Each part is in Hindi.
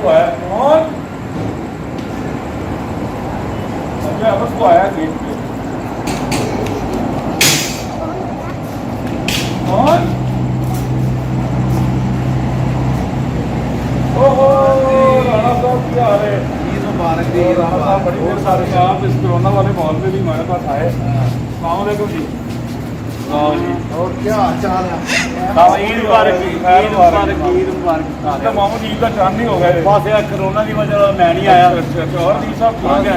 को आया कौन? अच्छा अहमद को आया गेट पे कौन? ओहो राणा साहब क्या हाल है? मुबारक दी। राणा साहब बड़ी देर सारे आप इस कोरोना वाले माहौल में भी हमारे पास आए। अस्सलाम वालेकुम जी। और क्या चाल है? ईद मुबारक ईद मुबारक ईद मुबारक। तो मामू जी का चांद नहीं हो गए बस यार कोरोना की वजह से मैं नहीं आया। अच्छा और जी साहब ठीक है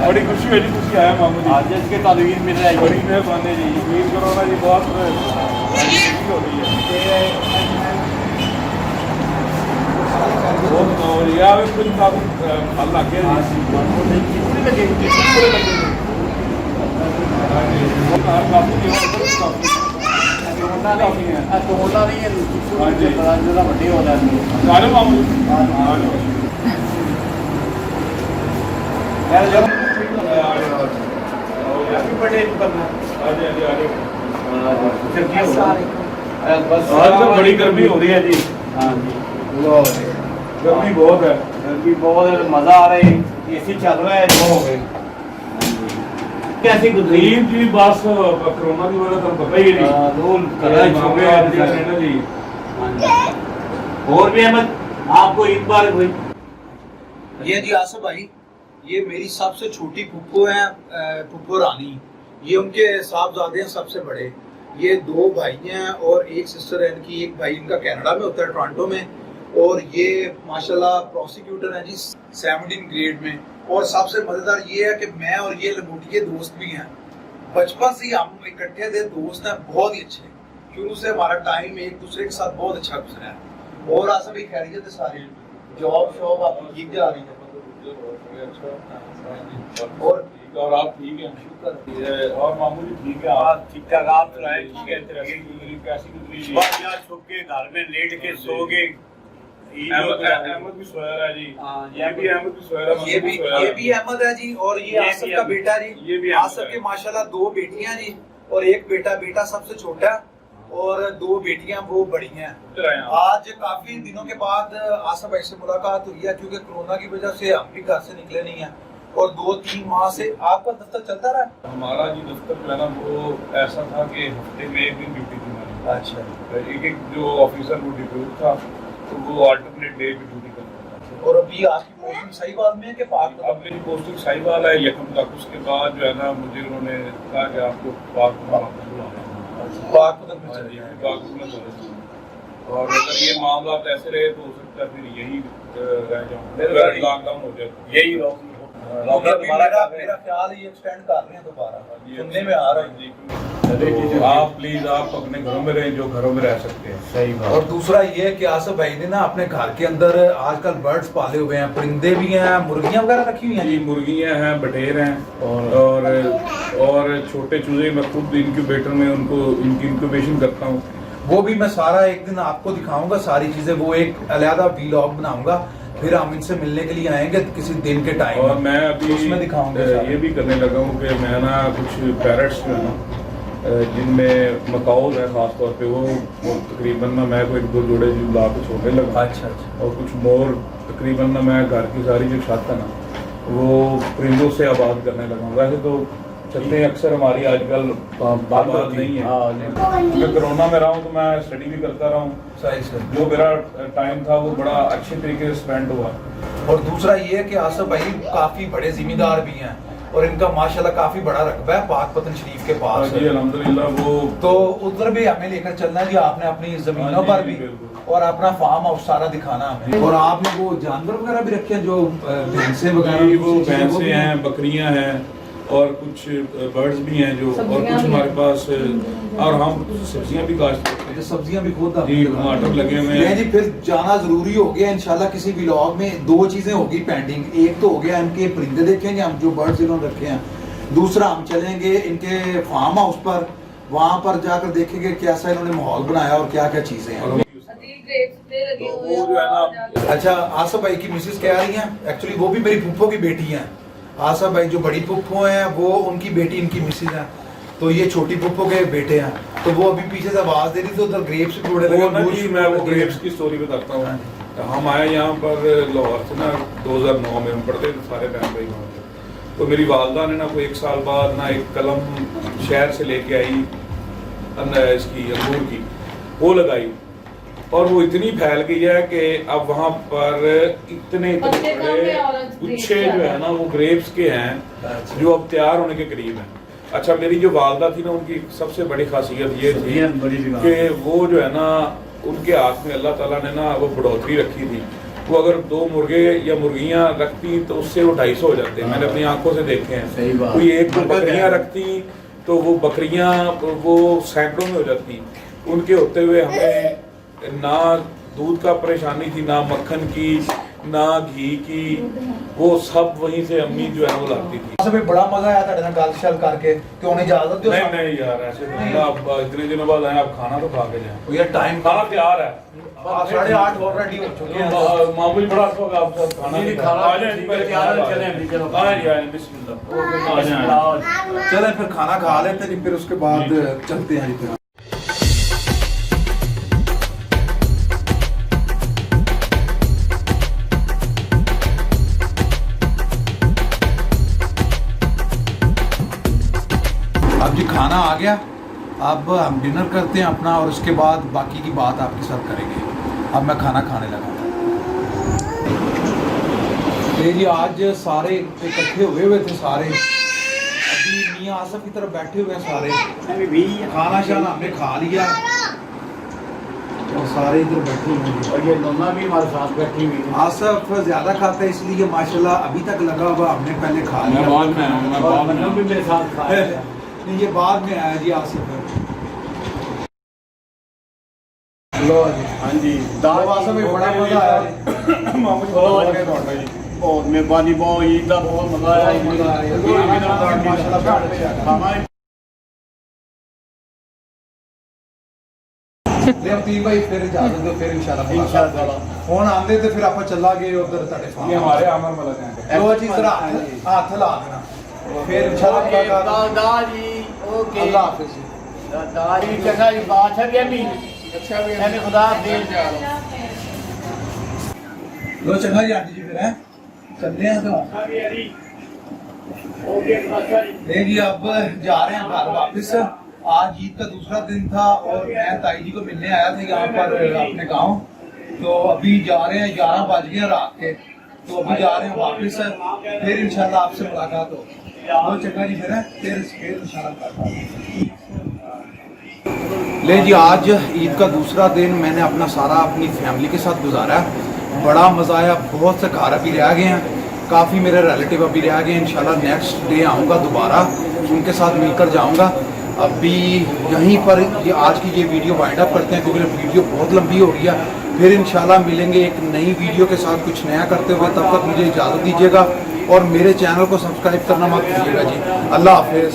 बड़ी खुशी हुई जी खुशी आया मामू जी आज इसके तालीम मिल रहा है। बड़ी मेहरबानी जी उम्मीद करो ना जी बहुत खुशी हो रही है बहुत तो यार कुछ काफी फल लग गया जी कितने लगे तोड़ना नहीं है जरा बड़ी हो जाती गाने मामू बस आज तो बड़ी गर्मी हो रही है जी हाँ जी गर्मी बहुत है गर्मी बहुत है मजा आ रहा है एसी चल रहा है जो हो गए कैसी गुजरी ईद जी बस कोरोना की वजह से पता ही नहीं रोल कर जी और भी अहमद आपको ईद मुबारक हुई। ये जी आसिफ भाई, ये मेरी सबसे छोटी फुप्पो है, फुप्पो रानी। ये उनके साहबजादे हैं सबसे बड़े। ये दो भाई हैं और एक सिस्टर है इनकी। एक भाई इनका कनाडा में होता है टोरंटो में, और ये माशाल्लाह प्रोसिक्यूटर है जी 17 ग्रेड में। और सबसे मजेदार ये है कि मैं और ये लंगोटिये दोस्त भी हैं। बचपन से ही हम इकट्ठे थे, दोस्त हैं बहुत ही अच्छे। शुरू से हमारा टाइम एक दूसरे के साथ बहुत अच्छा गुजरा है। और आसिफ भाई खैरियत है सारी? जॉब शॉब आपकी ठीक जा रही है? और आप ठीक हैं? शुक्र। और मामू जी ठीक है? आप ठीक ठाक आप सुनाए ठीक है कैसी गुजरी जी? बस यार छुप के घर में लेट के सो गए। अहमद भी सोया है जी। ये भी अहमद भी सोया है। ये भी अहमद है जी। और ये आसिफ का बेटा जी। ये भी आसिफ की माशाल्लाह दो बेटियां जी और एक बेटा। बेटा सबसे छोटा और दो बेटियां वो बड़ी हैं। आज काफी दिनों के बाद आसिफ भाई से मुलाकात हुई है, क्योंकि कोरोना की वजह से हम भी घर से निकले नहीं हैं। और 2-3 माह से आपका दफ्तर चलता रहा? हमारा जी दफ्तर जो है ना वो ऐसा था कि हफ्ते में एक दिन ड्यूटी थी हमारी। अच्छा। एक जो ऑफिसर वो डिप्यूट था तो वो अल्टरनेट डे पे ड्यूटी करता था। और अभी आपकी पोस्टिंग साहिवाल में है कि पाक? अब मेरी पोस्टिंग साहिवाल है यकम तक। उसके बाद जो है ना मुझे उन्होंने कहा कि आपको पाक वापस बुलाना है। पाक में चले जाएं। पाक में चले जाएं। और अगर ये मामला ऐसे रहे तो हो सकता है फिर यही रह जाऊँ, लॉकडाउन हो जाए यही मेरा ख्याल ही एक्सटेंड कर रहे हैं दोबारा, सुनने में आ रहा है। आप प्लीज आप अपने घरों में रहें जो घरों में रह सकते हैं। सही बात। और दूसरा ये है कि आसिफ भाई ने ना अपने घर के अंदर आजकल बर्ड्स पाले हुए हैं, परिंदे भी हैं, मुर्गियां वगैरह रखी हुई हैं जी मुर्गियां हैं, बटेर हैं और छोटे चूजे। मैं खुद इंक्यूबेटर में उनको इंक्यूबेशन करता हूँ। वो भी मैं सारा एक दिन आपको दिखाऊंगा सारी चीजें। वो एक अलग व्लॉग बनाऊंगा, फिर हम इनसे मिलने के लिए आएंगे किसी दिन के टाइम। और मैं अभी उसमें दिखाऊंगा ये भी करने लगा हूँ कि मैं ना कुछ पैरट्स जो है ना जिनमें मकाउज है खास तौर पे वो तकरीबन ना मैं कोई 2 जोड़े ला के छोड़ने लगा। अच्छा। और कुछ मोर तकरीबन ना मैं घर की सारी जो छत है ना वो परिंदों से आबाद करने लगा हूँ। वैसे तो चलते अक्सर हमारी आजकल बात नहीं है। मैं कोरोना में रहा हूँ तो मैं स्टडी भी करता रहा हूँ। जो मेरा टाइम था वो बड़ा अच्छे तरीके से स्पेंड हुआ। और दूसरा ये है कि आसिफ भाई काफी बड़े जिम्मेदार भी हैं और इनका माशाल्लाह काफी बड़ा रकबा है पाकपतन शरीफ के पास। जी अल्हम्दुलिल्लाह। वो तो उधर भी हमें लेकर चलना है जी। आपने अपनी जमीनों पर भी और अपना फार्म हाउस सारा दिखाना हमें। और आपने वो जानवर वगैरह भी रखे हैं जो भैंसे वगैरह? वो भैंसे हैं, बकरियां हैं और कुछ बर्ड्स भी हैं जो, और कुछ हमारे पास और हम सब्जियां भी काश्त करते हैं। सब्जियां भी खुद जी टमाटर लगे हुए हैं जी। फिर जाना जरूरी हो गया इंशाल्लाह किसी व्लॉग में। 2 चीजें होगी पेंडिंग। एक तो हो गया इनके परिंदे देखेंगे हम जो बर्ड्स इन्होंने रखे हैं। दूसरा हम चलेंगे इनके फार्म हाउस पर, वहां पर जाकर देखेंगे कैसा इन्होंने माहौल बनाया और क्या क्या चीजें हैं। तो वो जो है ना। अच्छा आसिफ भाई की मिसेस कह रही हैं, एक्चुअली वो भी मेरी फूफो की बेटी हैं। आसिफ भाई जो बड़ी फूफो हैं वो उनकी बेटी इनकी मिसेस हैं, तो ये छोटी फूफो के बेटे हैं। तो वो अभी पीछे से आवाज दे रही थी, उधर ग्रेप्स भी उड़े लगे। मैं वो ग्रेप्स की स्टोरी बताता हूँ। हम आए यहाँ पर लाहौर से ना 2009 में, हम पढ़ते थे सारे बहन भाई वहाँ पे। तो मेरी वालदा ने ना कोई 1 साल बाद ना एक कलम शहर से लेके आई इसकी अंगूर की, वो लगाई और वो इतनी फैल गई है कि अब वहाँ पर इतने बड़े गुच्छे जो है ना वो ग्रेप्स के हैं जो अब तैयार होने के करीब हैं। अच्छा, मेरी जो वालदा थी ना उनकी सबसे बड़ी खासियत ये थी कि वो जो है ना उनके हाथ में अल्लाह ताला ने ना वो बढ़ोतरी रखी थी। वो अगर 2 मुर्गे या मुर्गियां रखती तो उससे वो 250 हो जाते हैं। मैंने अपनी आंखों से देखे हैं। कोई 1-2 बकरियां रखती तो वो बकरियां वो सैकड़ों में हो जाती। उनके होते हुए हमें ना दूध का परेशानी थी, ना मक्खन की, ना घी की, वो सब वहीं से अम्मी जो है वो लाती थी। सब बड़ा मजा आया ਤੁਹਾਡੇ ਨਾਲ ਗੱਲ ਸ਼ਲ ਕਰਕੇ ਤੇ ਹੁਣ इजाजत दो। नहीं नहीं यार, ऐसे तो आप इतने दिनों बाद आए, आप खाना तो खा के जाए यार टाइम खाना तैयार है। 8:30 ऑलरेडी हो चुके हैं। मामूली बड़ा होगा आप सब खाना नहीं, नहीं खाना आ जाए ठीक है, तैयार है, चलें अभी, चलो। आ जाए बिस्मिल्लाह आ जाए। चलें फिर खाना खा लेते हैं, फिर उसके बाद चलते हैं जी। अब जी खाना आ गया, अब हम डिनर करते हैं अपना और उसके बाद बाकी की बात आपके साथ करेंगे। अब मैं खाना खाने लगा। ये जी आज सारे इकट्ठे हुए थे सारे, अभी मियाँ आसफ की तरफ बैठे हुए हैं सारे। खाना शाना हमने खा लिया और सारे इधर बैठे हुए हैं और ये नोना भी हमारे साथ बैठी हुई है। आसफ ज्यादा खाता है इसलिए माशाल्लाह अभी तक लगा हुआ, हमने पहले खा मैं लिया। बाद में आया हूं, मैं और बाद में मन्नू भी मेरे साथ खाया है। नहीं, ये बाद में आया जी आसिफ। लो जी, हाँ जी, दाल आसिफ में बड़ा मजा आया जी। मामूली और बहुत है जी। बहुत मेहरबानी, बहुत ईद का बहुत मजा आया। मजा आया माशाल्लाह। खाना ले तीन भाई फिर इजाजत दो, फिर इंशाल्लाह इंशाल्लाह फोन आंदे तो फिर आप चलांगे उधर ਤੁਹਾਡੇ फार्म। ये हमारे आमर मलक हैं। लो जी जरा हाथ ला देना, फिर इंशाल्लाह ओके मुलाकात। दादाजी, ओके अल्लाह हाफिज जी। दादाजी चंगा जी, बात है भी अच्छा भी है, खुदा हाफिज। लो चंगा जी आंटी जी, फिर हैं चलते हैं तो। नहीं जी, अब जा रहे हैं घर वापस। आज ईद का दूसरा दिन था और मैं ताई जी को मिलने आया था यहाँ पर अपने गांव। तो अभी जा रहे हैं, 11 बज गए रात के, तो अभी जा रहे हैं वापस। फिर इंशाल्लाह आपसे मुलाकात हो। बहुत चंगा जी, फिर इंशाल्लाह मुलाकात। ले जी, आज ईद का दूसरा दिन मैंने अपना सारा अपनी फैमिली के साथ गुजारा। बड़ा मज़ा आया। बहुत से घर अभी रह गए हैं, काफ़ी मेरे रिलेटिव अभी रह गए हैं। इंशाल्लाह नेक्स्ट डे आऊँगा दोबारा, उनके साथ मिलकर जाऊँगा। अभी यहीं पर ये आज की ये वीडियो वाइंड अप करते हैं क्योंकि वीडियो बहुत लंबी हो रही है। फिर इंशाल्लाह मिलेंगे एक नई वीडियो के साथ कुछ नया करते हुए। तब तक मुझे इजाज़त दीजिएगा और मेरे चैनल को सब्सक्राइब करना मत भूलिएगा जी। अल्लाह हाफिज़।